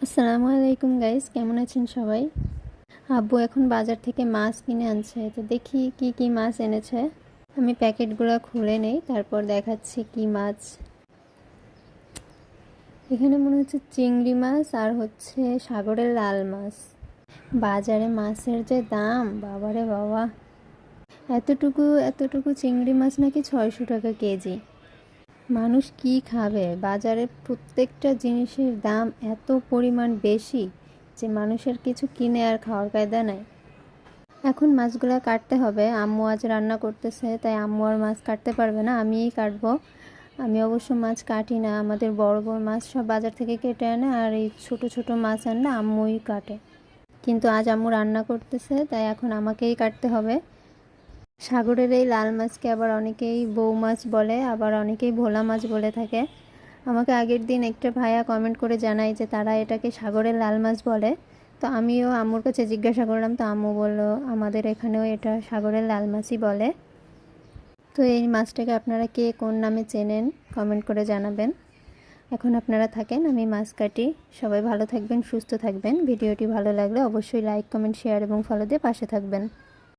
আসসালামু আলাইকুম গাইস, কেমন আছেন সবাই? আব্বু এখন বাজার থেকে মাছ কিনে আনছে, তো দেখি কি কি মাছ এনেছে। আমি প্যাকেটগুলো খুলে নেই, তারপর দেখাচ্ছি কি মাছ। এখানে মনে হচ্ছে চিংড়ি মাছ আর হচ্ছে সাগরের লাল মাছ। বাজারে মাছের যে দাম, বাবারে বাবা! এতটুকু এতটুকু চিংড়ি মাছ নাকি 600 টাকা কেজি। মানুষ কি খাবে? বাজারে প্রত্যেকটা জিনিসের দাম এত পরিমাণ বেশি যে মানুষের কিছু কিনে আর খাওয়ার কায়দা নাই। এখন মাছগুলো কাটতে হবে, আম্মু আজ রান্না করতেছে, তাই আম্মু আর মাছ কাটতে পারবে না, আমিই কাটবো। আমি অবশ্য মাছ কাটি না, আমাদের বড় বড় মাছ সব বাজার থেকে কেটে আনে, আর এই ছোট ছোট মাছ আনলে আম্মুই কাটে। কিন্তু আজ আম্মু রান্না করতেছে, তাই এখন আমাকেই কাটতে হবে। সাগরের এই লাল মাছকে আবার অনেকেই বউ মাছ বলে, আবার অনেকেই ভোলা মাছ বলে থাকে। আমাকে আগের দিন একটা ভাইয়া কমেন্ট করে জানায় যে তারা এটাকে সাগরের লাল মাছ বলে। তো আমিও আম্মুর কাছে জিজ্ঞাসা করলাম, তো আম্মু বলল আমাদের এখানেও এটা সাগরের লাল মাছই বলে। তো এই মাছটাকে আপনারা কে কোন নামে চেনেন কমেন্ট করে জানাবেন। এখন আপনারা থাকেন, আমি মাছ কাটি। সবাই ভালো থাকবেন, সুস্থ থাকবেন। ভিডিওটি ভালো লাগলে অবশ্যই লাইক, কমেন্ট, শেয়ার এবং ফলো দিয়ে পাশে থাকবেন।